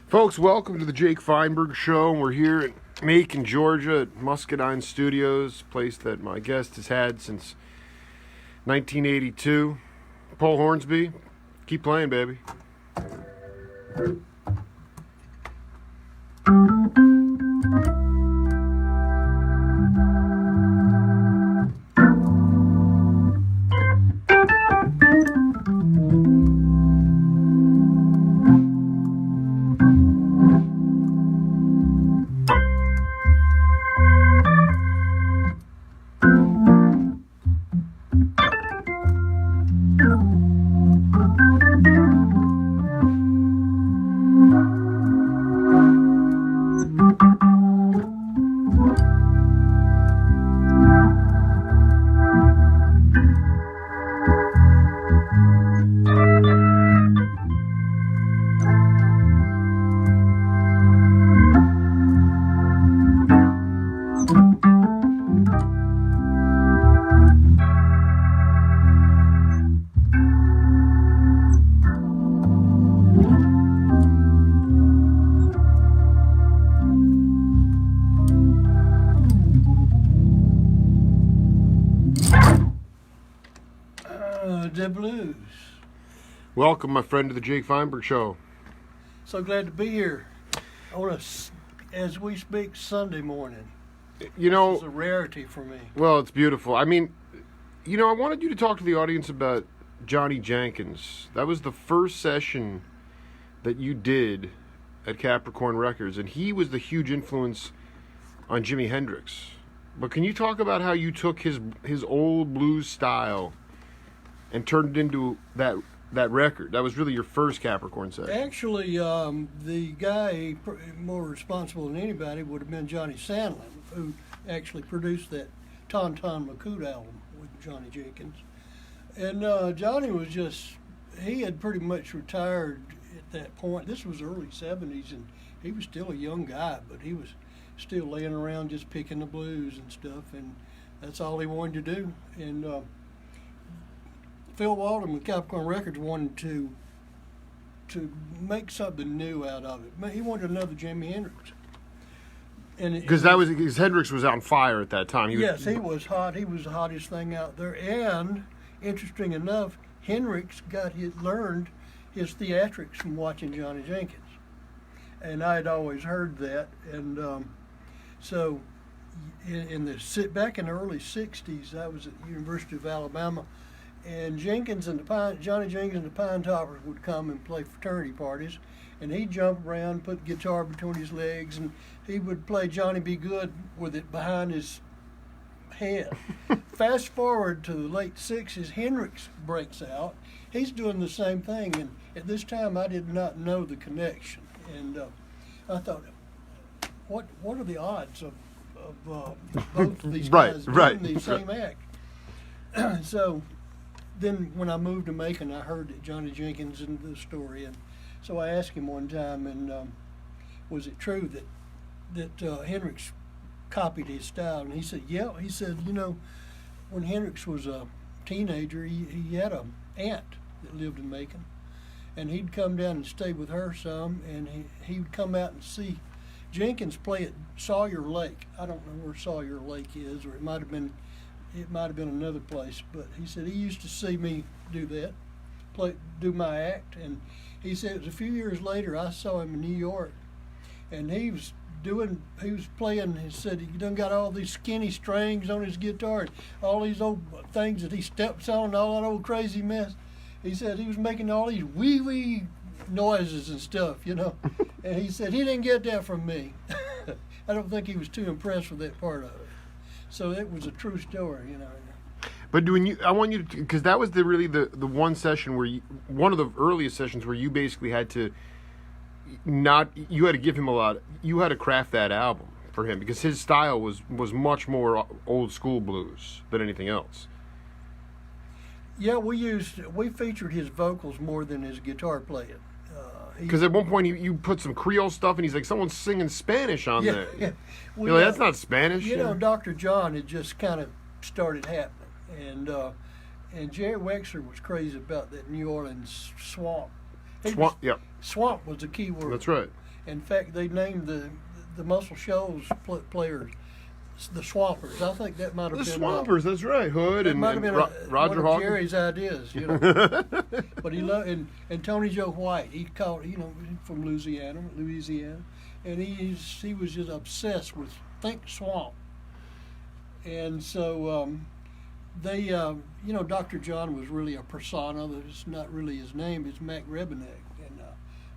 Folks, welcome to the Jake Feinberg Show. We're here in Macon, Georgia at Muscadine Studios, a place that my guest has had since 1982. Paul Hornsby, keep playing, baby. The blues. Welcome, my friend, to the Jake Feinberg Show. So glad to be here on as we speak, Sunday morning. You know, it's a rarity for me. Well, it's beautiful. I mean, you know, I wanted you to talk to the audience about Johnny Jenkins. That was the first session that you did at Capricorn Records, and he was the huge influence on Jimi Hendrix. But can you talk about how you took his old blues style and turned it into that record? That was really your first Capricorn session. Actually, the guy more responsible than anybody would have been Johnny Sandlin, who actually produced that Ton Ton Macoute album with Johnny Jenkins. And Johnny was he had pretty much retired at that point. This was early 70s, and he was still a young guy, but he was still laying around just picking the blues and stuff, and that's all he wanted to do. And Phil Walden with Capricorn Records wanted to make something new out of it. He wanted another Jimi Hendrix. Because Hendrix was on fire at that time. He was hot. He was the hottest thing out there. And interesting enough, Hendrix learned his theatrics from watching Johnny Jenkins, and I had always heard that. And so, back in the early '60s, I was at the University of Alabama. And Johnny Jenkins and the Pine Toppers would come and play fraternity parties, and he'd jump around, put the guitar between his legs, and he would play Johnny Be Good with it behind his head. Fast forward to the late 60s, Hendrix breaks out. He's doing the same thing, and at this time I did not know the connection. And I thought, what are the odds of both of these guys doing the same act? So then when I moved to Macon, I heard that Johnny Jenkins and the story, and so I asked him one time, and was it true that Hendrix copied his style? And he said, yeah. He said, you know, when Hendrix was a teenager, he had an aunt that lived in Macon, and he'd come down and stay with her some, and he would come out and see Jenkins play at Sawyer Lake. I don't know where Sawyer Lake is, or it might have been another place, but he said he used to see me do that, do my act, and he said it was a few years later I saw him in New York, and he was he was playing, he said he done got all these skinny strings on his guitar, and all these old things that he steps on, and all that old crazy mess. He said he was making all these wee noises and stuff, you know. And he said he didn't get that from me. I don't think he was too impressed with that part of it. So it was a true story, you know. But I want you to, because that was the one session where one of the earliest sessions where you basically had to you had to give him you had to craft that album for him because his style was much more old school blues than anything else. Yeah, we featured his vocals more than his guitar playing. Because at one point you put some Creole stuff and he's like, someone's singing Spanish on there. Yeah. Well, you're like, that's not Spanish. You know, Dr. John had just kind of started happening. And Jerry Wexler was crazy about that New Orleans swamp. Yeah. Swamp was the key word. That's right. In fact, they named the Muscle Shoals players the Swampers. I think that might have been the Swampers. That's right. Hood and Roger Hawkins. One of Jerry's ideas, you know. But he loved and Tony Joe White. He called, you know, from Louisiana, and he was just obsessed with think swamp. And so they, you know, Dr. John was really a persona. That's not really his name. It's Mac Rebenek.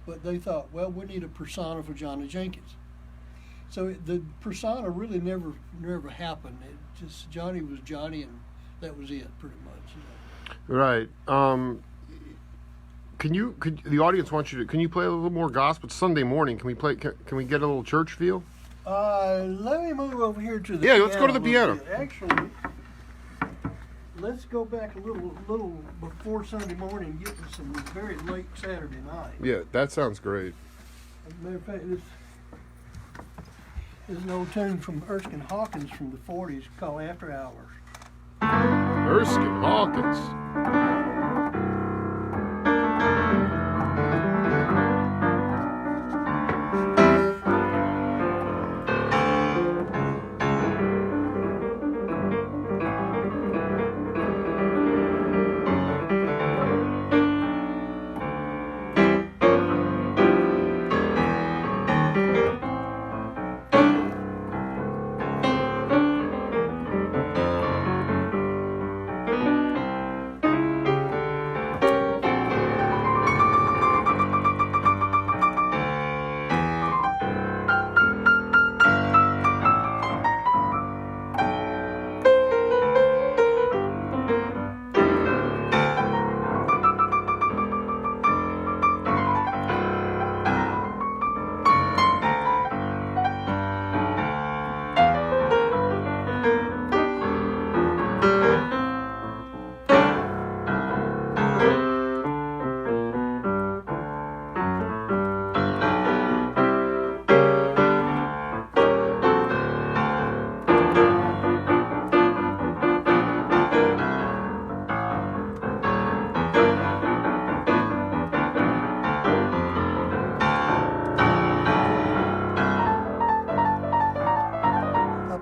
But they thought, well, we need a persona for Johnny Jenkins. So the persona really never happened. It just Johnny was Johnny, and that was it, pretty much. You know. Right. Could the audience wants you to? Can you play a little more gospel? It's Sunday morning. Can we play? Can we get a little church feel? Let me move over here to the. Yeah, let's go to the piano. Actually, let's go back a little before Sunday morning and get to some very late Saturday night. Yeah, that sounds great. As a matter of fact, this is an old tune from Erskine Hawkins from the 40s called After Hours. Erskine Hawkins.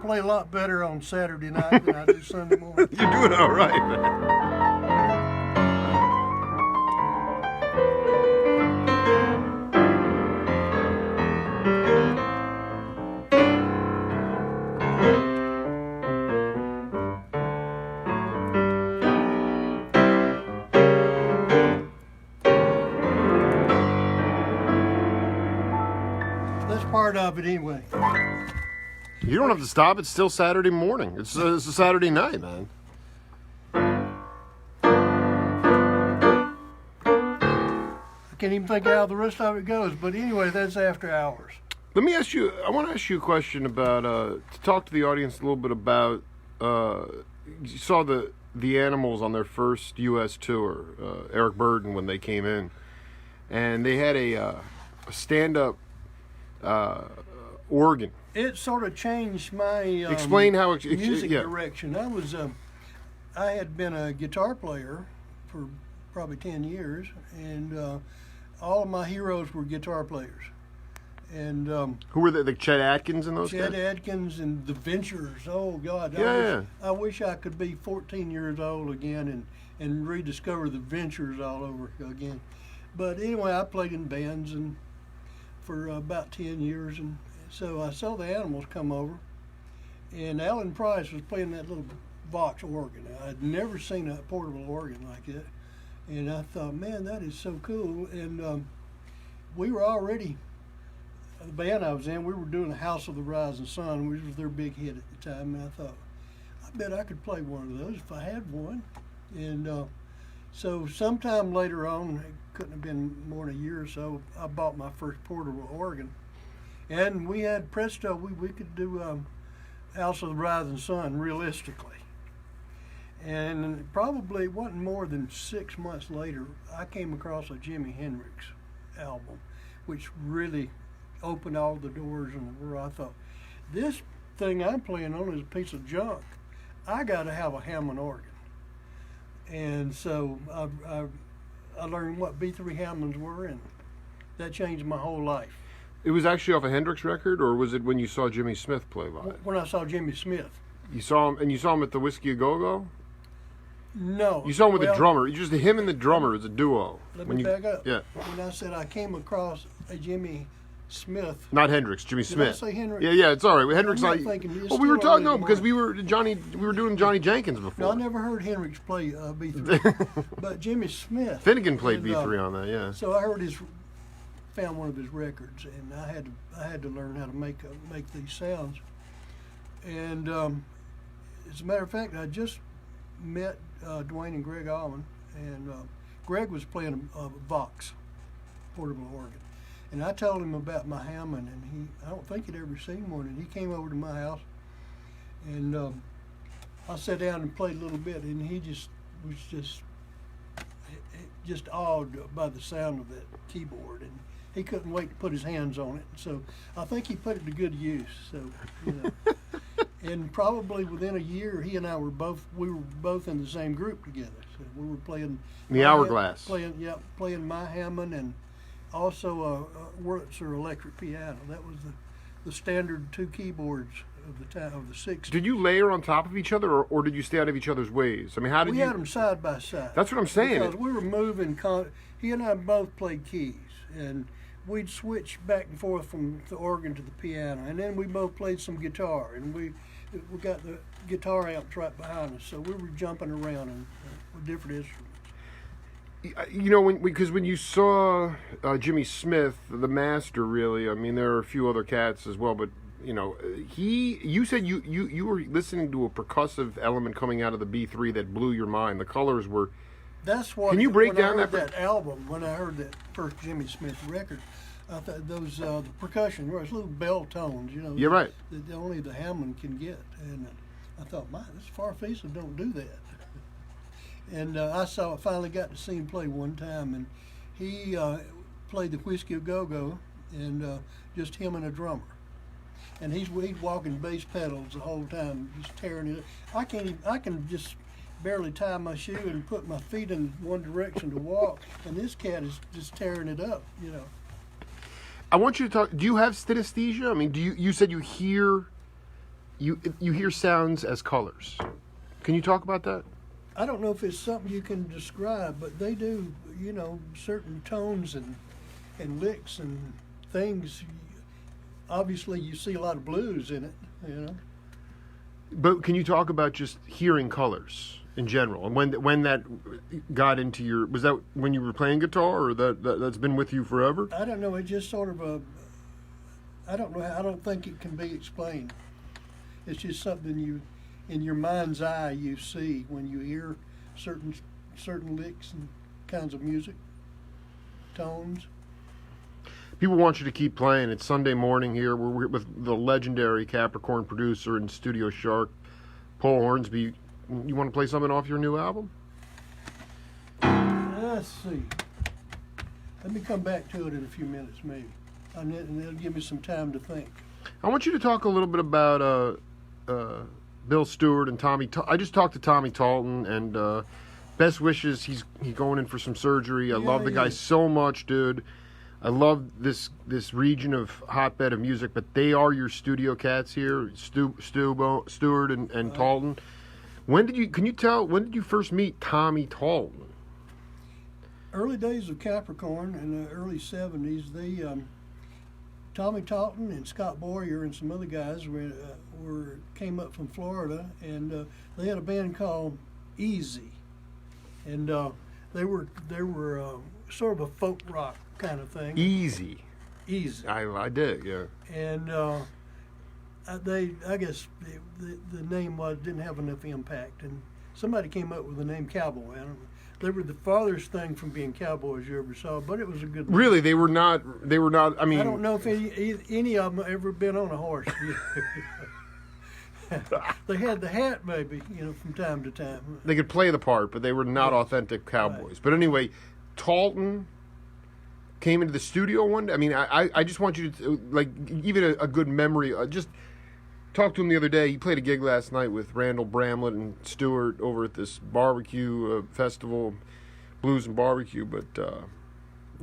Play a lot better on Saturday night than I do Sunday morning. You're doing all right, man. That's part of it anyway. You don't have to stop. It's still Saturday morning. It's a Saturday night, man. I can't even think how the rest of it goes. But anyway, that's After Hours. Let me ask you. I want to ask you a question about to talk to the audience a little bit about. You saw the Animals on their first U.S. tour. Eric Burden when they came in, and they had a stand-up organ. It sort of changed my explain how music yeah. direction. I had been a guitar player for probably 10 years, and all of my heroes were guitar players. And who were they? Like Chet Atkins and those guys? Chet Atkins and the Ventures. Oh God! I wish I could be 14 years old again and rediscover the Ventures all over again. But anyway, I played in bands and for about 10 years and So I saw the Animals come over, and Alan Price was playing that little Vox organ. I'd never seen a portable organ like that, and I thought, man, that is so cool. And we were already, the band I was in, we were doing the House of the Rising Sun, which was their big hit at the time, and I thought, I bet I could play one of those if I had one. And so sometime later on, it couldn't have been more than a year or so, I bought my first portable organ. And we had presto, we could do House of the Rising Sun realistically. And probably wasn't more than 6 months later, I came across a Jimi Hendrix album, which really opened all the doors in the world. I thought, this thing I'm playing on is a piece of junk. I got to have a Hammond organ. And so I learned what B3 Hammonds were, and that changed my whole life. It was actually off a Hendrix record, or was it when you saw Jimmy Smith play live? When I saw Jimmy Smith. You saw him, and you saw him at the Whiskey A Go Go? No. You saw him with the drummer. Just him and the drummer as a duo. Let me back up. Yeah. When I said I came across a Jimmy Smith. Not Hendrix, Jimmy Smith. Did I say Hendrix? Yeah, it's all right. Hendrix. I'm not thinking, well, we were talking because we were doing Johnny Jenkins before. No, I never heard Hendrix play B3, but Jimmy Smith. Finnegan played B3 on that, yeah. So I found one of his records, and I had to learn how to make these sounds. And as a matter of fact, I just met Dwayne and Greg Allman, and Greg was playing a Vox portable organ. And I told him about my Hammond, and I don't think he'd ever seen one, and he came over to my house, and I sat down and played a little bit, and he was just awed by the sound of that keyboard, and he couldn't wait to put his hands on it. So I think he put it to good use. So, and probably within a year, he and I were both in the same group together. So we were playing the Hourglass, playing my Hammond, and also a Wurlitzer electric piano. That was the standard two keyboards of the time of the '60s. Did you layer on top of each other, or did you stay out of each other's ways? I mean, how did we had them side by side? That's what I'm saying. Because we were moving. He and I both played keys, and we'd switch back and forth from the organ to the piano, and then we both played some guitar, and we got the guitar amps right behind us, so we were jumping around with different instruments. You know, because when you saw Jimmy Smith, the master, really, I mean, there are a few other cats as well, but you know, you said you were listening to a percussive element coming out of the B3 that blew your mind. The colors were. That's what. Can you break down that album? When I heard that first Jimmy Smith record, I thought those the percussion, those little bell tones, you know. You're right. That only the Hammond can get, and I thought, my, this Farfisa don't do that. And I finally got to see him play one time, and he played the Whiskey A Go Go, and just him and a drummer. And he's walking bass pedals the whole time, just tearing it up. I can just barely tie my shoe and put my feet in one direction to walk, and this cat is just tearing it up, you know. I want you to talk. Do you have synesthesia? I mean, you said you hear sounds as colors. Can you talk about that? I don't know if it's something you can describe, but they do, you know, certain tones and licks and things. Obviously, you see a lot of blues in it, you know. But can you talk about just hearing colors in general, and when that got into your? Was that when you were playing guitar, or that's been with you forever? I don't know. It just sort of I don't know. I don't think it can be explained. It's just something in your mind's eye, you see when you hear certain licks and kinds of music, tones. People want you to keep playing. It's Sunday morning here. We're with the legendary Capricorn producer and Studio Shark, Paul Hornsby. You want to play something off your new album? Let's see. Let me come back to it in a few minutes, maybe. And it'll give me some time to think. I want you to talk a little bit about Bill Stewart and Tommy. I just talked to Tommy Talton, and best wishes. He's going in for some surgery. I love the guy so much, dude. I love this region of hotbed of music, but they are your studio cats here, Stewart and Talton. When did you first meet Tommy Talton? Early days of Capricorn in the early 70s. They, Tommy Talton and Scott Boyer and some other guys came up from Florida, and they had a band called Easy, and they were sort of a folk rock kind of thing. Easy. I did, yeah. And I guess the name didn't have enough impact, and somebody came up with the name Cowboy. They were the farthest thing from being cowboys you ever saw, but it was a good name. Really, they were not. I mean, I don't know if any of them ever been on a horse. They had the hat, maybe, from time to time. They could play the part, but they were not authentic cowboys. Right. But anyway, Talton came into the studio one day. I mean, I just want you to, even a good memory. Just talked to him the other day. He played a gig last night with Randall Bramlett and Stewart over at this barbecue festival, Blues and Barbecue. But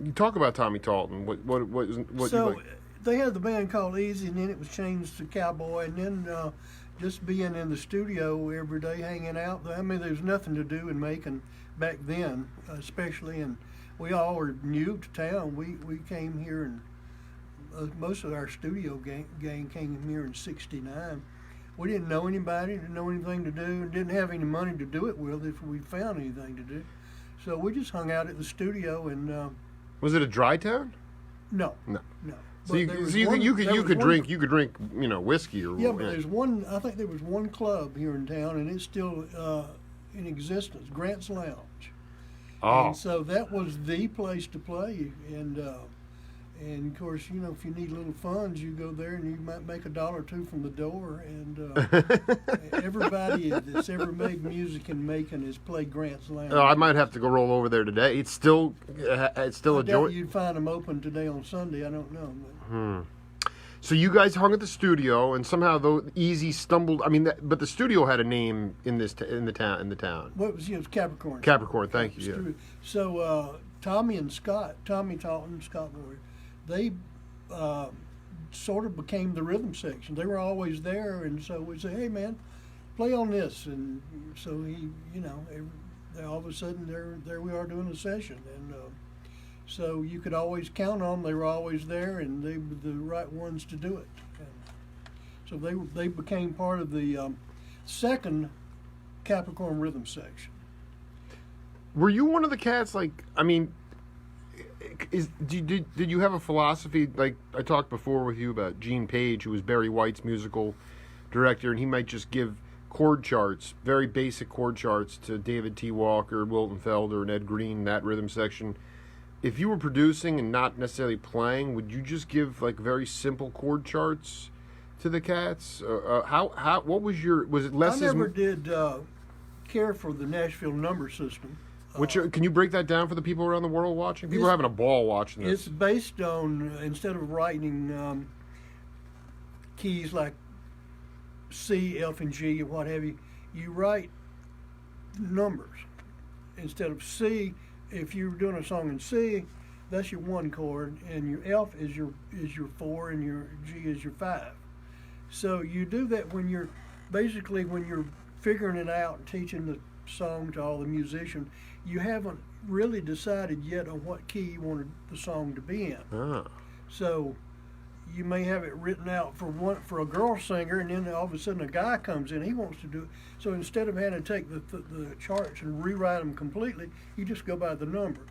you talk about Tommy Talton. What so you like? They had the band called Easy, and then it was changed to Cowboy, and then just being in the studio every day, hanging out. I mean, there's nothing to do in Macon back then, especially, and we all were new to town. We came here, and most of our studio gang came here in '69. We didn't know anybody, didn't know anything to do, and didn't have any money to do it with if we found anything to do. So we just hung out at the studio. And was it a dry town? No. So you could drink whiskey or yeah, but there's one. I think there was one club here in town, and it's still in existence, Grant's Lounge. Oh. And so that was the place to play, and of course, if you need little funds, you go there and you might make $1 or $2 from the door. And everybody that's ever made music in Macon has played Grant's Lounge. Oh, I might have to go roll over there today. It's still a joint. You'd find them open today on Sunday. I don't know. So you guys hung at the studio, and somehow Easy stumbled. I mean, but the studio had a name in the town. Well, it was Capricorn. Capricorn, thank you. Yeah. So Tommy Talton, Scott Boyer, they sort of became the rhythm section. They were always there, and so we'd say, "Hey, man, play on this." And so all of a sudden, there we are doing a session, and so you could always count on them. They were always there, and they were the right ones to do it. And so they became part of the second Capricorn rhythm section. Were you one of the cats? Did you have a philosophy? Like I talked before with you about Gene Page, who was Barry White's musical director, and he might just give chord charts, very basic chord charts, to David T. Walker, Wilton Felder, and Ed Green, that rhythm section. If you were producing and not necessarily playing, would you just give very simple chord charts to the cats? What was it less? I never did care for the Nashville number system. Can you break that down for the people around the world watching? People are having a ball watching this. It's based on, instead of writing keys like C, F, and G, and what have you, you write numbers. Instead of C, if you're doing a song in C, that's your 1 chord, and your F is your 4, and your G is your 5. So you do that when you're figuring it out and teaching the song to all the musicians. You haven't really decided yet on what key you wanted the song to be in. Ah. So you may have it written out for a girl singer, and then all of a sudden a guy comes in, he wants to do it. So instead of having to take the charts and rewrite them completely, you just go by the numbers,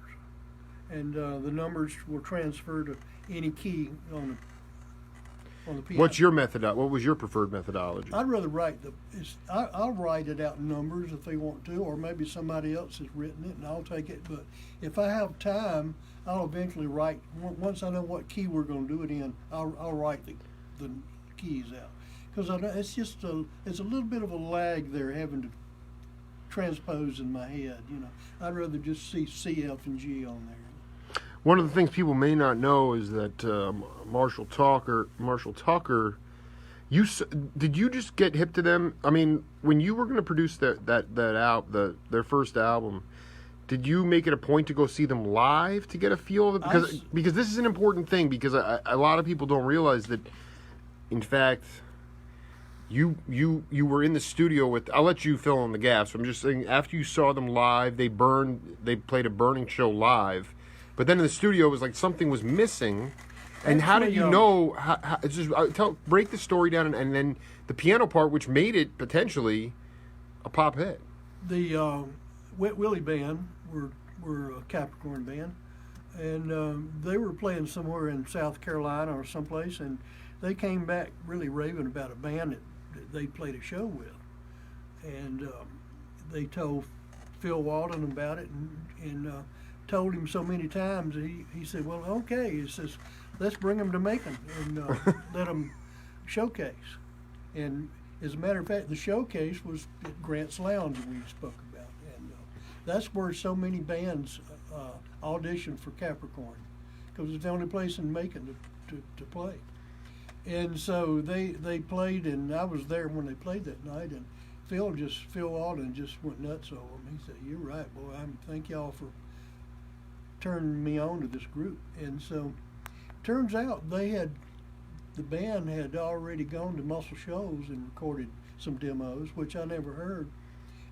and the numbers will transfer to any key on the piano. What's your method? What was your preferred methodology? I'd rather I'll write it out in numbers if they want to, or maybe somebody else has written it and I'll take it. But if I have time, I'll eventually write. Once I know what key we're going to do it in, I'll write the keys out, because it's a little bit of a lag there, having to transpose in my head. I'd rather just see C, F, and G on there. One of the things people may not know is that Marshall Tucker, did you just get hip to them? I mean, when you were going to produce their first album, did you make it a point to go see them live to get a feel of it? Because this is an important thing, because a lot of people don't realize that, in fact, you were in the studio with. I'll let you fill in the gaps. I'm just saying, after you saw them live, they played a burning show live. But then in the studio, it was like something was missing, And how did Actually, you know? It's just break the story down, and then the piano part, which made it potentially a pop hit. The Wet Willie band were a Capricorn band, and they were playing somewhere in South Carolina or someplace, and they came back really raving about a band that they played a show with, and they told Phil Walden about it, and told him so many times. He said, "Well, okay," he says, "let's bring them to Macon and let them showcase." And as a matter of fact, the showcase was at Grant's Lounge we spoke about, and that's where so many bands auditioned for Capricorn, because it's the only place in Macon to play. And so they played, and I was there when they played that night, and Phil Walden just went nuts over them. He said, "You're right, boy. Thank y'all for turning me on to this group." And so turns out the band had already gone to Muscle Shoals and recorded some demos, which I never heard.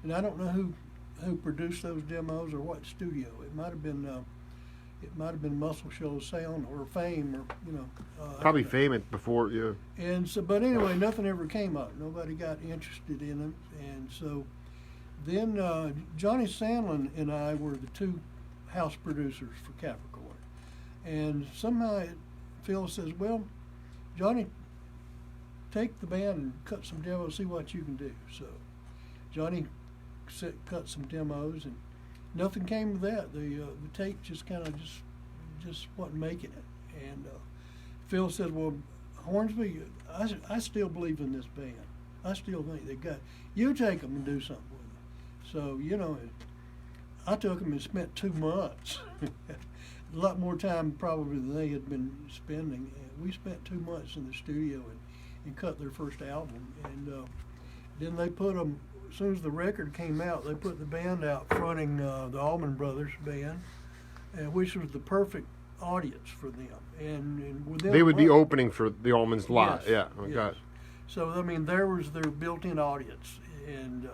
And I don't know who produced those demos or what studio. It might have been Muscle Shoals Sound or Fame, or Probably Fame before, yeah. And so, but anyway, nothing ever came up. Nobody got interested in them. And so then Johnny Sandlin and I were the two house producers for Capricorn. And somehow Phil says, "Well, Johnny, take the band and cut some demos, see what you can do." So Johnny cut some demos, and nothing came of that. The tape just kind of just wasn't making it. And Phil said, "Well, Hornsby, I still believe in this band. I still think they got, you take them and do something with them." So, I took them and spent 2 months, a lot more time probably than they had been spending. And we spent 2 months in the studio and cut their first album. And then they put them, as soon as the record came out, they put the band out fronting the Allman Brothers band, which was the perfect audience for them. And within They would be opening for the Allmans live. Yes, Yeah, oh, yes. God. So I mean, there was their built-in audience, and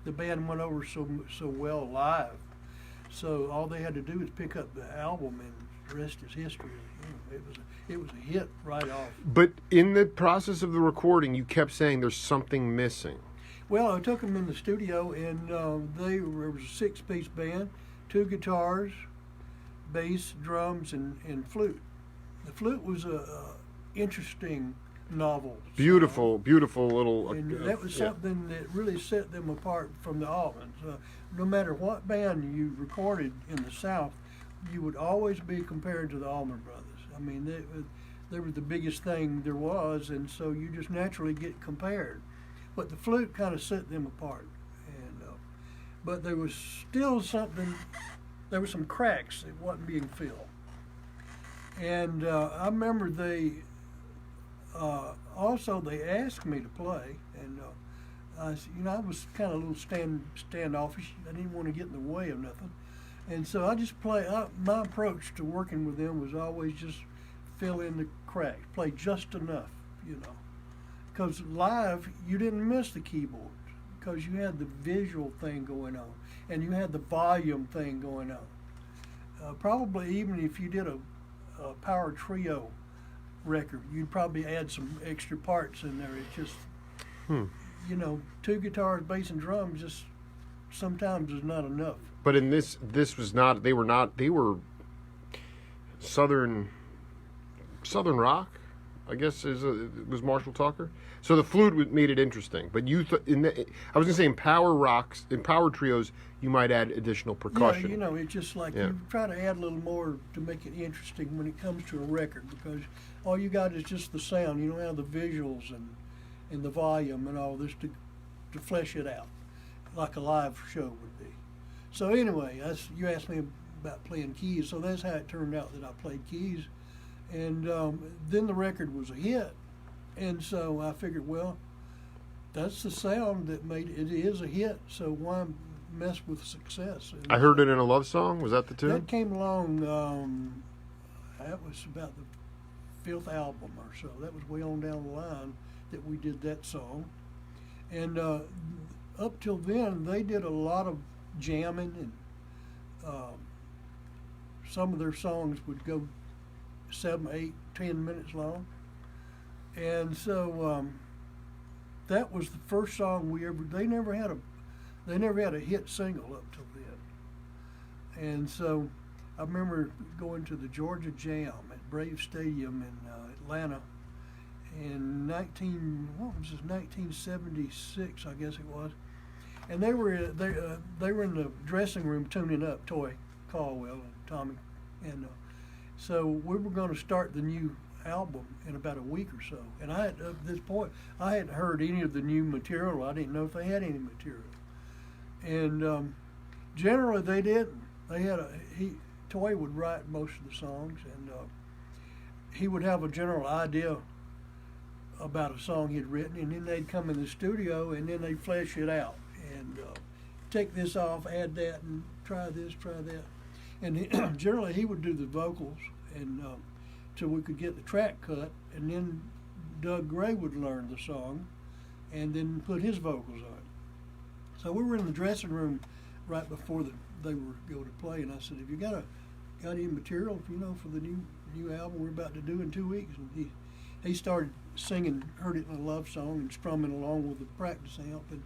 the band went over so well live. So all they had to do was pick up the album, and the rest is history. It was a hit right off. But in the process of the recording, you kept saying there's something missing. Well, I took them in the studio, and there was a 6-piece band, 2 guitars, bass, drums, and flute. The flute was a interesting novel. Beautiful little. And that was something that really set them apart from the Allmans. No matter what band you recorded in the South, you would always be compared to the Allman Brothers. I mean, they were the biggest thing there was, and so you just naturally get compared. But the flute kind of set them apart. And but there was still something. There were some cracks that wasn't being filled. And I remember they also they asked me to play, and I was kind of a little standoffish. I didn't want to get in the way of nothing, and so I just play. My approach to working with them was always just fill in the cracks, play just enough, because live you didn't miss the keyboards because you had the visual thing going on and you had the volume thing going on. Probably even if you did a power trio record, you'd probably add some extra parts in there. It's just, 2 guitars, bass, and drums just sometimes is not enough. But in this was not. They were southern rock, I guess. Was Marshall Tucker. So the flute made it interesting. But I was gonna say in power trios, you might add additional percussion. Yeah, it's just like you try to add a little more to make it interesting when it comes to a record, because all you got is just the sound. You don't have the visuals and the volume and all this to flesh it out like a live show would be. So anyway, you asked me about playing keys, so that's how it turned out that I played keys. And then the record was a hit, and so I figured, well, that's the sound that made it. It is a hit, so why mess with success? And I heard it in a love song. Was that the tune? That came along. That was about the 5th album or so. That was way on down the line that we did that song, and up till then they did a lot of jamming, and some of their songs would go 7, 8, 10 minutes long. And so that was the first song we ever. They never had a hit single up till then. And so I remember going to the Georgia Jam at Brave Stadium in Atlanta in 1976, I guess it was. And they were in the dressing room tuning up Toy Caldwell and Tommy, and so we were going to start the new album in about a week or so. And I had, at this point, I hadn't heard any of the new material. I didn't know if they had any material. And generally they didn't. They had Toy would write most of the songs, and he would have a general idea about a song he'd written, and then they'd come in the studio and then they'd flesh it out and take this off, add that, and try this, try that. And generally he would do the vocals, and till we could get the track cut, and then Doug Gray would learn the song and then put his vocals on it. So we were in the dressing room right before they were going to play, and I said, "Have you got any material, for the new album we're about to do in 2 weeks?" And he started singing "Heard It in a Love Song" and strumming along with the practice amp, and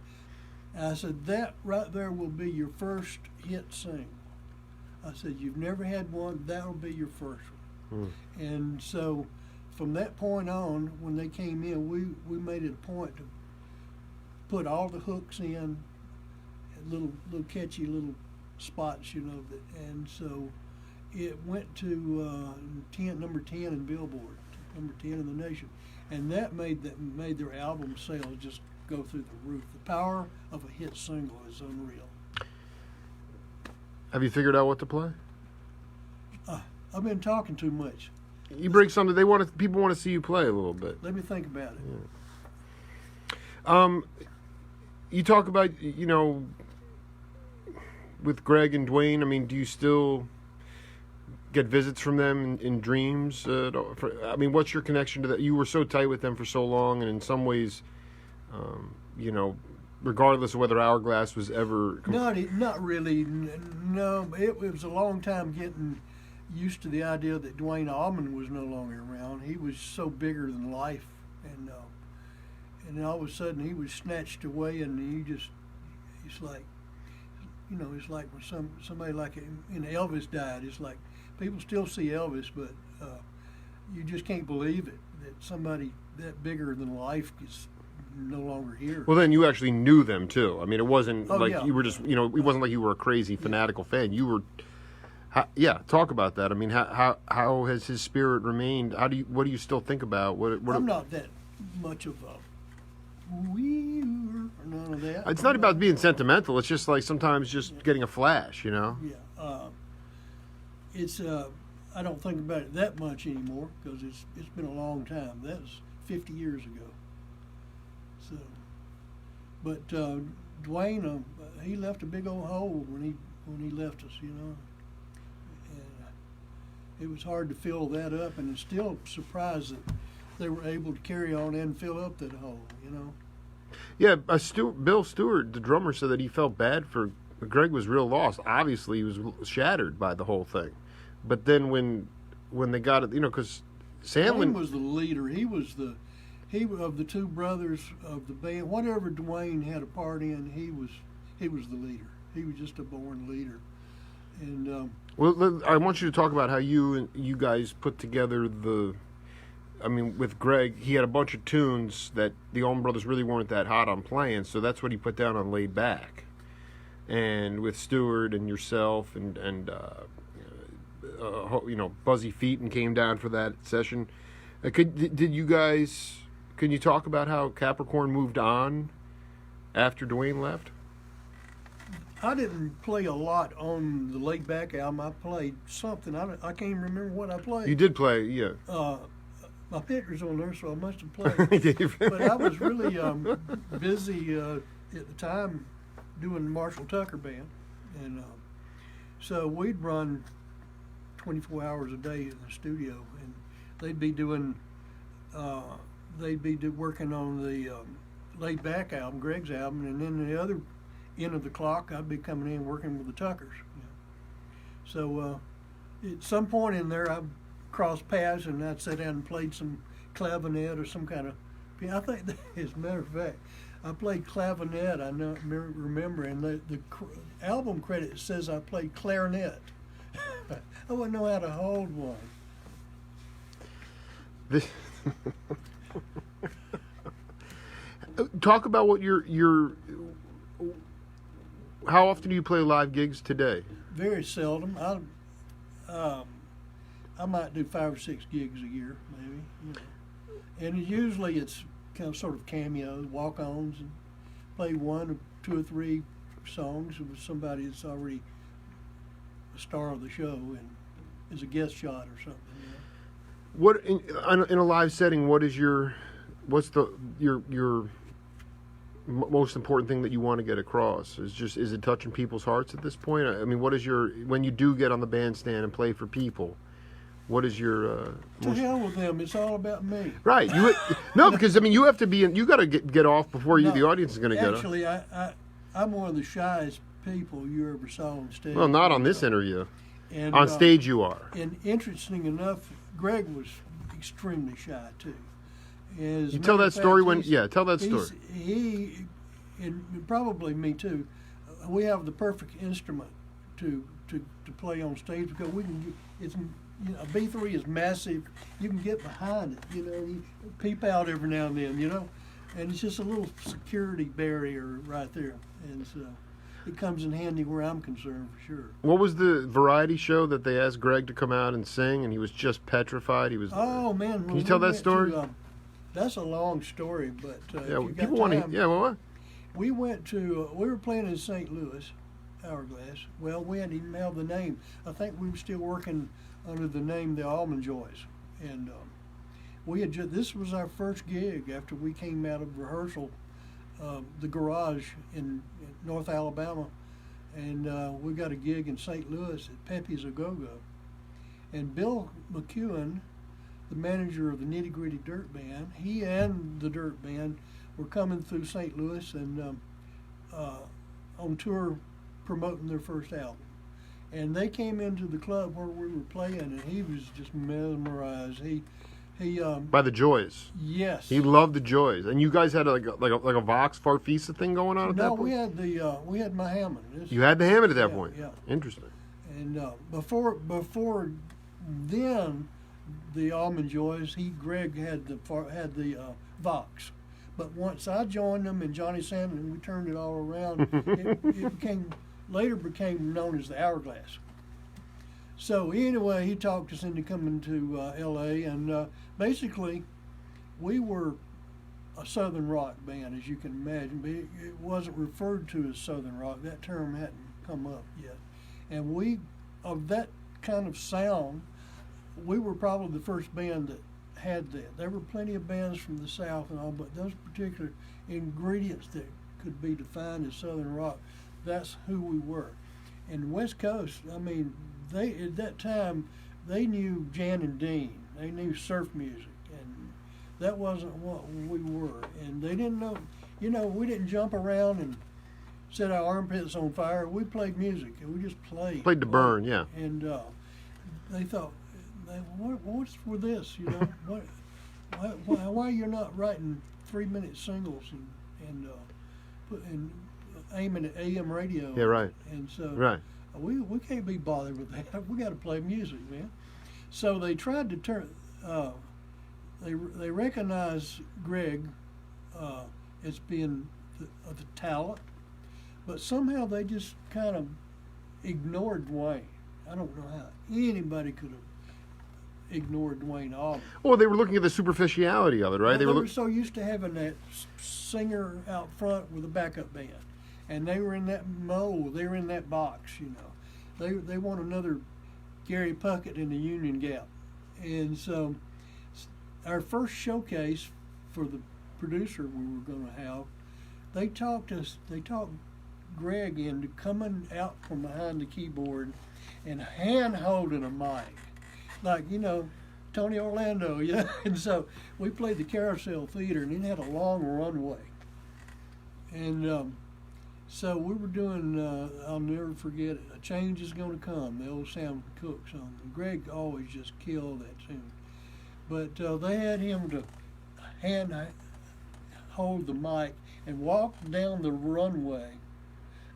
I said, "That right there will be your first hit single." I said, "You've never had one, that'll be your first one." And so from that point on, when they came in, we made it a point to put all the hooks in, little catchy little spots, and so it went to number 10 in Billboard, number 10 in the nation, and that made their album sales just go through the roof. The power of a hit single is unreal. Have you figured out what to play? I've been talking too much. You bring something. People want to see you play a little bit. Let me think about it. Yeah. You talk about, with Greg and Dwayne. I mean, do you still get visits from them in dreams? What's your connection to that? You were so tight with them for so long, and in some ways, regardless of whether Hourglass was ever... Not really. No, it was a long time getting used to the idea that Dwayne Allman was no longer around. He was so bigger than life, and then all of a sudden he was snatched away, and it's like when somebody like Elvis died. It's like people still see Elvis, but you just can't believe it that somebody that bigger than life is no longer here. Well, then you actually knew them too. I mean, it wasn't you were just, it wasn't like you were a crazy fanatical fan. You were, talk about that. I mean, how has his spirit remained? What do you still think about? I'm not that much of a or none of that. It's not about being sentimental. It's just like sometimes just getting a flash, Yeah. It's I don't think about it that much anymore because it's been a long time. That was 50 years ago. So, but Dwayne, he left a big old hole when he left us, and it was hard to fill that up, and it's still surprised that they were able to carry on and fill up that hole, Yeah, Bill Stewart, the drummer, said that he felt bad for Greg. Was real lost. Obviously, he was shattered by the whole thing. But then when they got it, because Sandlin was the leader. He was of the two brothers of the band. Whatever Dwayne had a part in, he was the leader. He was just a born leader. And well, I want you to talk about how you guys put together with Greg, he had a bunch of tunes that the Allman Brothers really weren't that hot on playing, so that's what he put down on Laid Back. And with Stewart and yourself and Buzzy Featon came down for that session. Can you talk about how Capricorn moved on after Dwayne left? I didn't play a lot on the Laid Back album. I played something. I can't even remember what I played. You did play, yeah. My picture's on there, so I must have played. But I was really busy at the time doing the Marshall Tucker Band. And so we'd run 24 hours a day in the studio, and they'd be working on the Laid Back album, Greg's album, and then the other end of the clock, I'd be coming in working with the Tuckers. So at some point in there, cross paths, and I'd sit down and played some clavinet or some kind of. I think, as a matter of fact, I played clavinet. I know, remember, and the album credit says I played clarinet. I wouldn't know how to hold one. This talk about what your. How often do you play live gigs today? Very seldom. I might do 5 or 6 gigs a year, maybe. You know. And usually it's kind of sort of cameos, walk-ons, and play 1 or 2 or 3 songs with somebody that's already a star of the show and is a guest shot or something. You know? What in a live setting? What's your most important thing that you want to get across? Is it touching people's hearts at this point? I mean, what is when you do get on the bandstand and play for people? What is your to hell with them? It's all about me. Right. No, because I mean you have to be. You got to get off before the audience is going to get off. Actually, I'm one of the shyest people you ever saw on stage. Well, not on this interview. And, on stage you are. And interesting enough, Greg was extremely shy too. You tell that story tell that story. He and probably me too. We have the perfect instrument to play on stage because we can. It's a B3 is massive. You can get behind it. You know, you peep out every now and then. You know, and it's just a little security barrier right there, and so it comes in handy where I'm concerned for sure. What was the variety show that they asked Greg to come out and sing, and he was just petrified? He was. Oh man! Can you tell that story? That's a long story, but people want to. Yeah, well, what? We went to. We were playing in St. Louis, Hourglass. Well, we hadn't even have the name. I think we were still working under the name the Almond Joys, and we had this was our first gig after we came out of rehearsal, the garage in North Alabama, and we got a gig in St. Louis at Pepe's A Go Go, and Bill McEwen, the manager of the Nitty Gritty Dirt Band, he and the Dirt Band were coming through St. Louis and on tour promoting their first album. And they came into the club where we were playing, and he was just mesmerized. He by the Joys. Yes. He loved the Joys, and you guys had like a Vox Farfisa thing going on at that point. No, we had my Hammond. You had the Hammond at that point. Yeah. Interesting. And before then, the Almond Joys, Greg had the Vox. But once I joined them and Johnny Sandlin, we turned it all around. it later became known as the Hourglass. So anyway, he talked us into coming to L.A. and basically we were a Southern rock band, as you can imagine. But it wasn't referred to as Southern rock. That term hadn't come up yet. And we, of that kind of sound, we were probably the first band that had that. There were plenty of bands from the South and all, but those particular ingredients that could be defined as Southern rock, that's who we were. And West Coast, I mean, they at that time, they knew Jan and Dean. They knew surf music, and that wasn't what we were. And they didn't know, we didn't jump around and set our armpits on fire. We played music, and we just played. Played to burn, yeah. And they thought, what's for this, why you're not writing 3-minute singles and aiming at AM radio? Yeah, right. And so right. We can't be bothered with that. We got to play music, man. So they tried to turn. They recognized Greg as being the talent, but somehow they just kind of ignored Dwayne. I don't know how anybody could have ignored Dwayne Allman. Well, they were looking at the superficiality of it, right? Well, they were so used to having that singer out front with a backup band. And they were in that mold. They were in that box, They want another Gary Puckett in the Union Gap. And so our first showcase for the producer we were going to have, they talked Greg into coming out from behind the keyboard and hand holding a mic. Like, Tony Orlando, And so we played the Carousel Theater, and it had a long runway. And So we were doing, I'll never forget it, A Change Is Gonna Come, the old Sam Cooke song. And Greg always just killed that tune. But they had him to hold the mic and walk down the runway.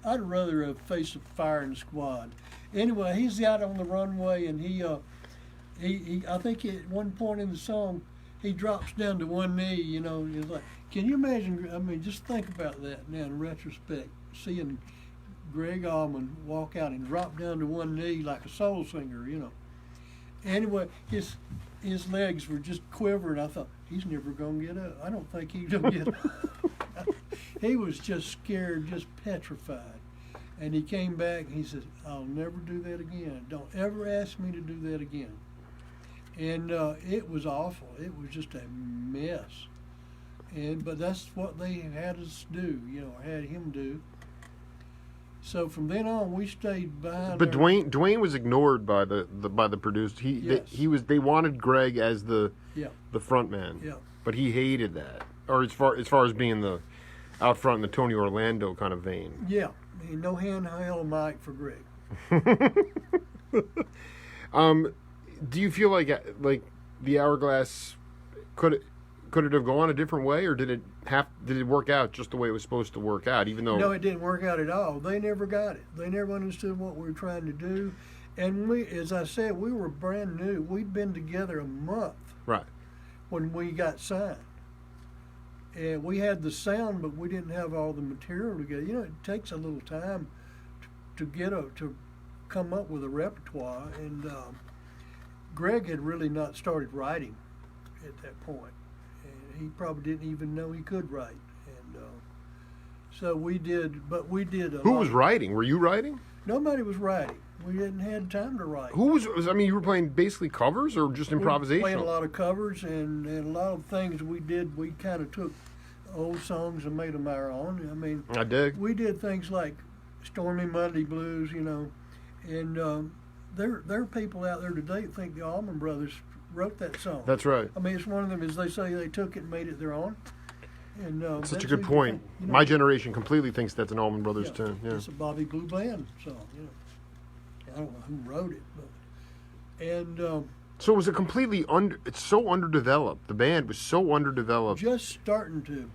I'd rather have faced a firing squad. Anyway, he's out on the runway, and he I think at one point in the song, he drops down to one knee, you know. He's like, can you imagine, I mean, just think about that now in retrospect, seeing Greg Allman walk out and drop down to one knee like a soul singer, you know. Anyway, his legs were just quivering. I thought, he's never going to get up. I don't think he's going to get up. He was just scared, just petrified. And he came back and he said, I'll never do that again. Don't ever ask me to do that again. And it was awful. It was just a mess. But that's what they had us do, you know, had him do. So from then on, we stayed behind. But Dwayne was ignored by the producer. They wanted Greg as the front man. Yeah. But he hated that. Or as far as being the out front in the Tony Orlando kind of vein. Yeah. No handheld mic for Greg. Do you feel like the Hourglass could it have gone a different way, or did it work out just the way it was supposed to work out? Even though no, it didn't work out at all. They never got it. They never understood what we were trying to do, and we, as I said, we were brand new. We'd been together a month, right, when we got signed, and we had the sound, but we didn't have all the material together. You know, it takes a little time to come up with a repertoire, and Greg had really not started writing at that point. He probably didn't even know he could write, and so we did. But we did. Who was writing? Were you writing? Nobody was writing. We didn't have time to write. Who was? I mean, you were playing basically covers or just improvisation? We were playing a lot of covers, and a lot of things we did. We kind of took old songs and made them our own. I mean, I dig. We did things like "Stormy Monday Blues," you know, and there are people out there today that think the Allman Brothers wrote that song. That's right. I mean, it's one of them, as they say, they took it and made it their own. And that's such a good point. You know, my generation completely thinks that's an Allman Brothers tune. Yeah. It's a Bobby Blue Band song. You know, I don't know who wrote it, but so was it completely it's so underdeveloped. The band was so underdeveloped. Just starting to.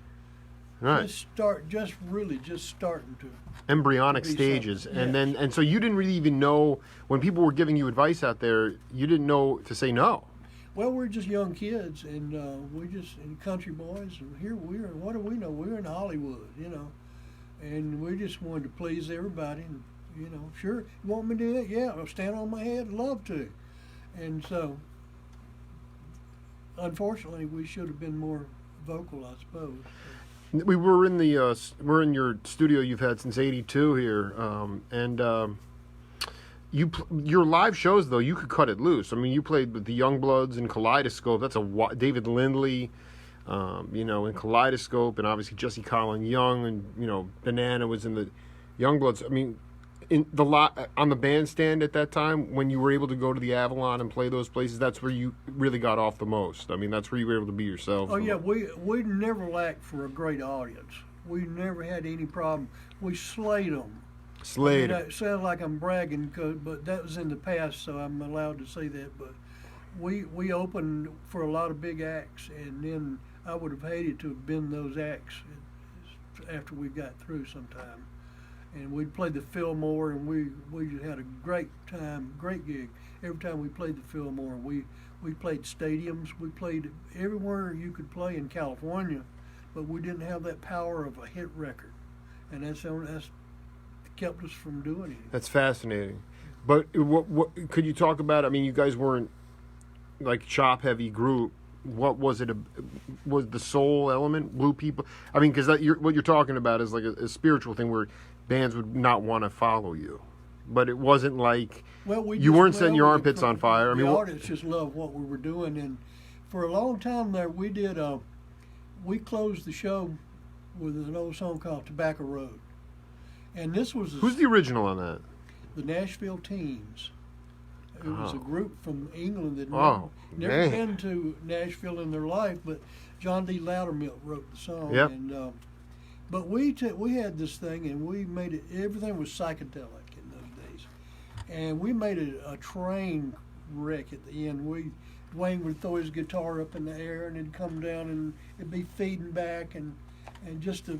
Right. Just starting to. Embryonic stages, something. And so you didn't really even know when people were giving you advice out there. You didn't know to say no. Well, we're just young kids, and we're just country boys. And here what do we know? We're in Hollywood, you know, and we just wanted to please everybody. And you know, sure, you want me to do that? Yeah, I'll stand on my head. Love to. And so, unfortunately, we should have been more vocal, I suppose. We were in we're in your studio you've had since '82 here, and your live shows though you could cut it loose. I mean, you played with the Youngbloods and Kaleidoscope. That's David Lindley, you know, in Kaleidoscope, and obviously Jesse Colin Young, and you know Banana was in the Youngbloods. I mean, in the on the bandstand at that time when you were able to go to the Avalon and play those places, that's where you really got off the most. I mean, that's where you were able to be yourself. Oh yeah, we never lacked for a great audience. We never had any problem. We slayed them. Slayed. It sounds like I'm bragging, but that was in the past, so I'm allowed to say that. But we opened for a lot of big acts, and then I would have hated to have been those acts after we got through sometime. And we'd play the Fillmore, and we had a great time, great gig. Every time we played the Fillmore, we played stadiums. We played everywhere you could play in California, but we didn't have that power of a hit record, and that's kept us from doing it. That's fascinating. But what could you talk about? I mean, you guys weren't like chop heavy group. What was it? Was the soul element, Blue People? I mean, because what you're talking about is like a spiritual thing where bands would not want to follow you, but it wasn't like you weren't setting your armpits on fire. I mean, the artists just loved what we were doing, and for a long time there, we did. We closed the show with an old song called "Tobacco Road," and this was who's the original on that? The Nashville Teens. It was a group from England that never been to Nashville in their life, but John D. Loudermilk wrote the song. Yep. And But we had this thing, and we made it. Everything was psychedelic in those days, and we made it a train wreck at the end. Dwayne would throw his guitar up in the air, and it'd come down, and it'd be feeding back, and just the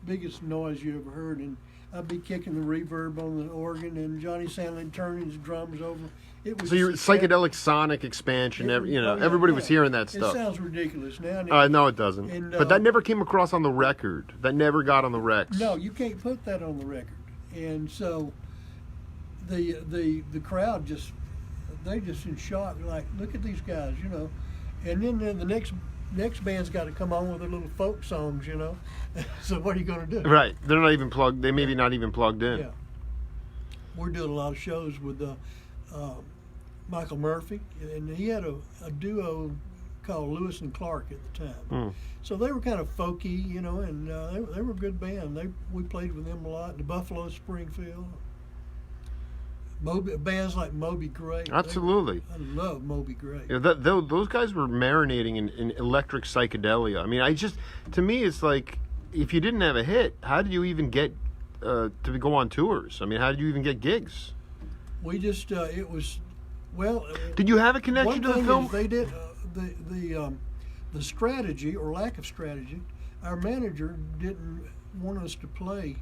biggest noise you ever heard. And I'd be kicking the reverb on the organ, and Johnny Sandlin turning his drums over. It was So your psychedelic sonic expansion, everybody was hearing that stuff. It sounds ridiculous now. No, it doesn't. And, but that never came across on the record. That never got on the Rex. No, you can't put that on the record. And so the crowd they just in shock, like, look at these guys, And then the next band's got to come on with their little folk songs, So what are you going to do? Right. They're not even plugged. They maybe not even plugged in. Yeah. We're doing a lot of shows with Michael Murphy, and he had a duo called Lewis and Clark at the time. So they were kind of folky, and they were a good band. We played with them a lot. The Buffalo Springfield. Bands like Moby Gray. Absolutely. I love Moby Gray. Yeah, those guys were marinating in electric psychedelia. I mean, to me, it's like, if you didn't have a hit, how did you even get to go on tours? I mean, how did you even get gigs? We just, it was, well. Did you have a connection to the film? They did, the strategy, or lack of strategy, our manager didn't want us to play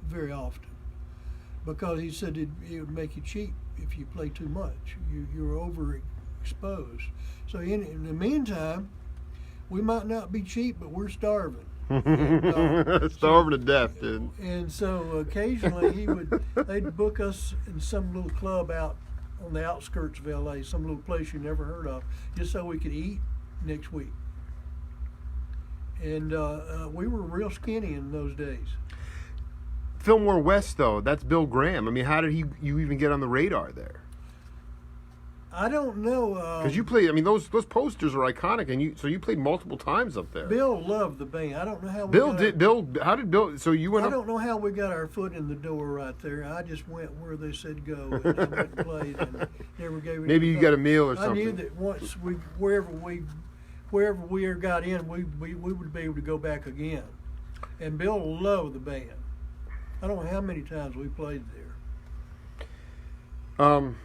very often, because he said it would make you cheap if you play too much. You're overexposed. So in the meantime, we might not be cheap, but we're starving. Starving to death, dude. And so occasionally they'd book us in some little club out on the outskirts of LA, some little place you never heard of, just so we could eat next week. And we were real skinny in those days. Fillmore West, though, that's Bill Graham. I mean, how did you even get on the radar there? I don't know. Because you played. I mean, those posters are iconic, and you played multiple times up there. Bill loved the band. I don't know how. How did Bill? So you went. I don't know how we got our foot in the door right there. I just went where they said go, and I went and played, and never gave it. Maybe you got a meal or something. I knew that once wherever we got in, we would be able to go back again. And Bill loved the band. I don't know how many times we played there.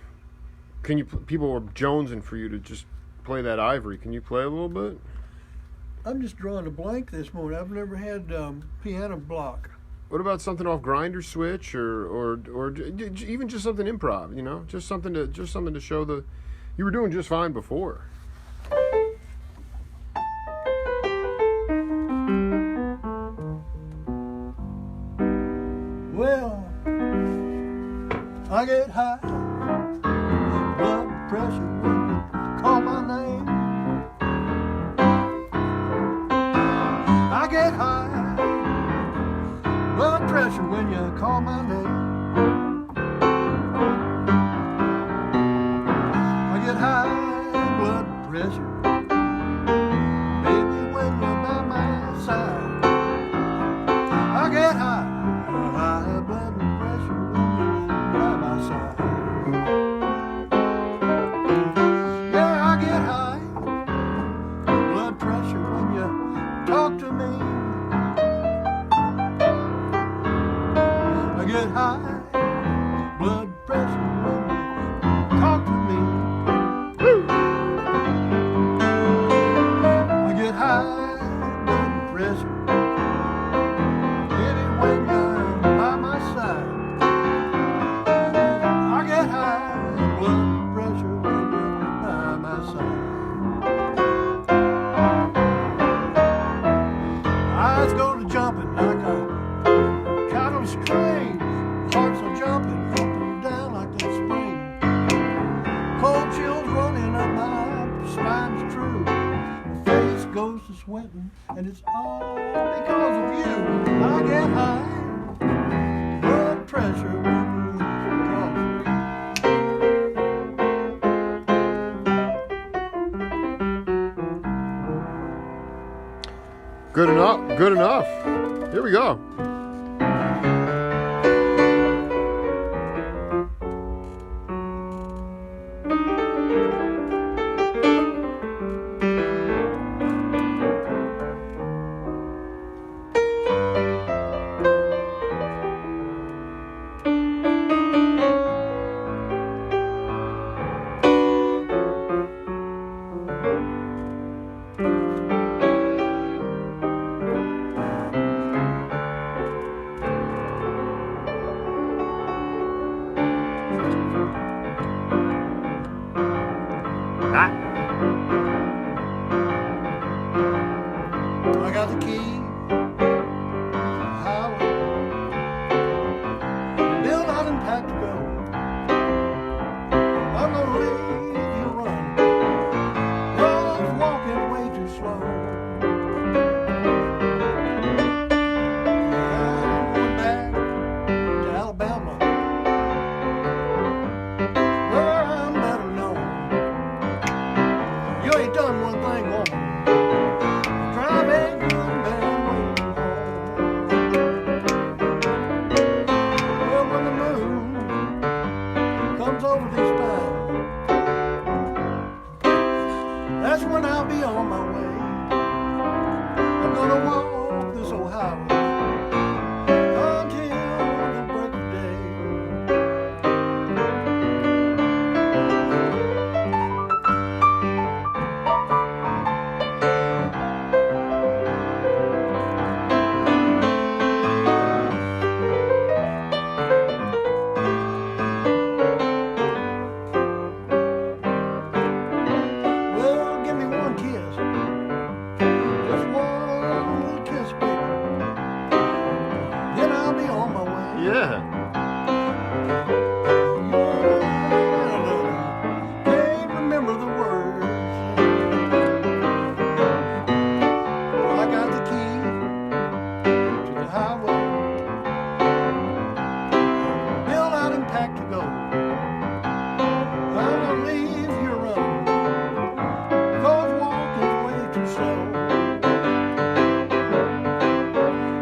People were jonesing for you to just play that Ivory. Can you play a little bit? I'm just drawing a blank this morning. I've never had piano block. What about something off Grinder Switch, or even just something improv? Just something to show you were doing just fine before. Well, I get high, blood pressure when you call my name. I get high, blood pressure when you call my name. I get high, blood pressure, baby, when you're by my side. I get high blood pressure when you're by my side. Yeah, I get high blood pressure when you talk to me. I get high blood pressure when you talk to me. I get high blood pressure when you're by my side. I get high blood pressure when you're by my side. Eyes go to jumping like a cat on a string. Hearts are jumping up and down like a spring. Cold chills running up my spine's true. My face goes to sweating, and it's all because of you. I get high blood pressure when you talk to me. Good enough. Good enough. Here we go. Yeah. Can't remember the words. I got the key to the highway. Bill out and packed to go. I'm gonna leave you running. Cause walking's way too slow.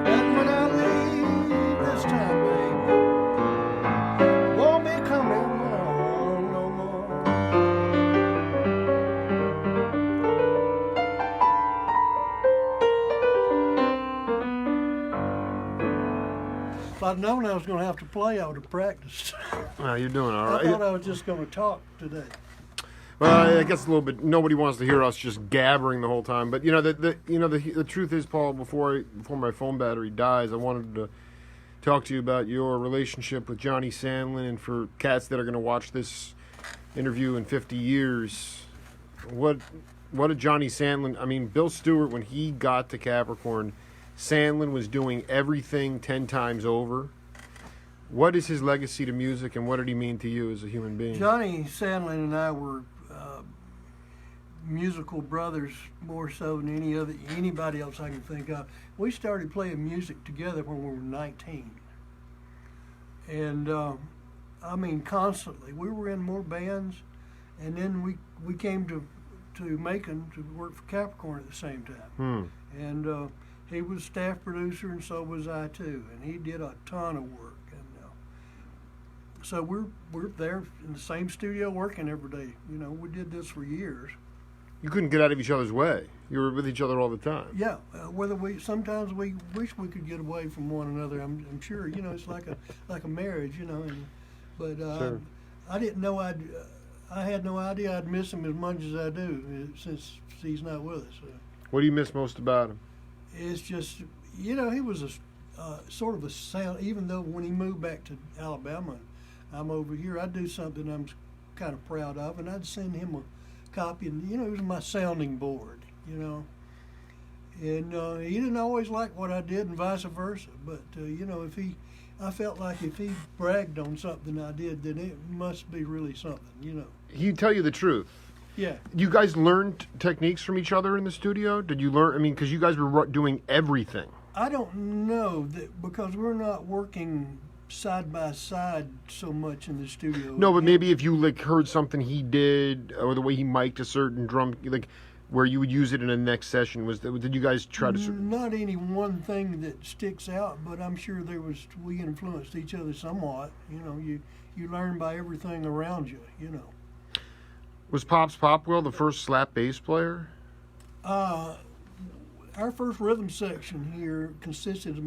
And when I leave this time, baby, won't be coming home no more. If I'd known I was going to have to play, I would have practiced. Well, you're doing all I right. thought I was just going to talk today. Well, I guess a little bit. Nobody wants to hear us just gabbering the whole time. But the truth is, Paul. Before my phone battery dies, I wanted to talk to you about your relationship with Johnny Sandlin, and for cats that are going to watch this interview in 50 years, what did Johnny Sandlin? I mean, Bill Stewart, when he got to Capricorn, Sandlin was doing everything 10 times over. What is his legacy to music, and what did he mean to you as a human being? Johnny Sandlin and I were musical brothers more so than anybody else I can think of. We started playing music together when we were 19. And I mean, constantly. We were in more bands, and then we came to Macon to work for Capricorn at the same time. And he was staff producer, and so was I too. And he did a ton of work. And so we're there in the same studio working every day. You know, we did this for years. You couldn't get out of each other's way. You were with each other all the time. Yeah, sometimes we wish we could get away from one another. I'm sure, you know, it's like a marriage, you know. But Sure. I didn't know I had no idea I'd miss him as much as I do since he's not with us. What do you miss most about him? It's just, you know, he was a sort of a sound. Even though when he moved back to Alabama, I'm over here, I'd do something I'm kind of proud of, and I'd send him a copy, and you know, it was my sounding board, you know. And he didn't always like what I did, and vice versa. But you know, I felt like if he bragged on something I did, then it must be really something, you know. He'd tell you the truth. Yeah. You guys learned techniques from each other in the studio? Did you learn? I mean, because you guys were doing everything. I don't know that because we're not working side by side so much in the studio. No, but maybe if you like heard something he did, or the way he mic'd a certain drum, like where you would use it in the next session, did you guys try to? Not any one thing that sticks out, but I'm sure we influenced each other somewhat. You know, you learn by everything around you. You know. Was Pops Popwell the first slap bass player? Our first rhythm section here consisted of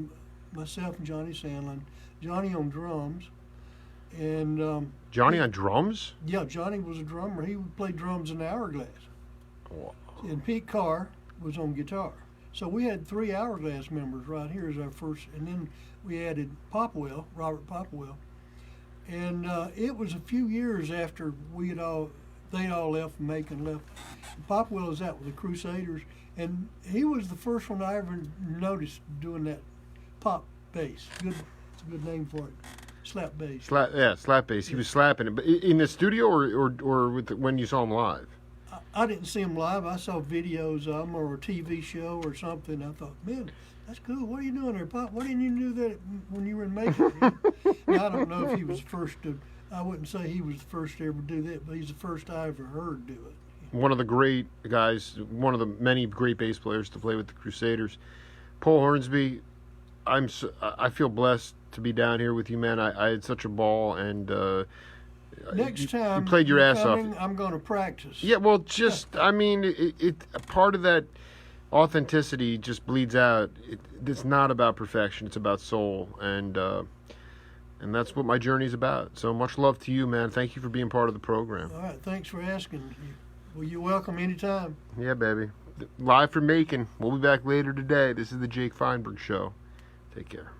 myself and Johnny Sandlin, Johnny on drums, and Johnny on drums? Yeah, Johnny was a drummer. He would play drums in the Hourglass. Wow. And Pete Carr was on guitar. So we had 3 Hourglass members right here as our first, and then we added Popwell, Robert Popwell. And it was a few years after they all left, Macon left. Popwell was out with the Crusaders, and he was the first one I ever noticed doing that pop bass. It's a good name for it. Slap bass. Slap bass. He was slapping it, but in the studio or when you saw him live. I didn't see him live. I saw videos of him or a TV show or something. I thought, man, that's cool. What are you doing there, Pop? Why didn't you do that when you were in Macon? Now, I don't know if he was the first to. I wouldn't say he was the first to ever do that, but he's the first I ever heard do it. One of the great guys, one of the many great bass players to play with the Crusaders, Paul Hornsby. I feel blessed to be down here with you, man. I had such a ball, and next time you played your ass off. I'm going to practice. Yeah, well, I mean, it part of that authenticity just bleeds out. It's not about perfection; it's about soul, and that's what my journey's about. So much love to you, man. Thank you for being part of the program. All right, thanks for asking. Well, you're welcome anytime. Yeah, baby. Live from Macon. We'll be back later today. This is the Jake Feinberg Show. Take care.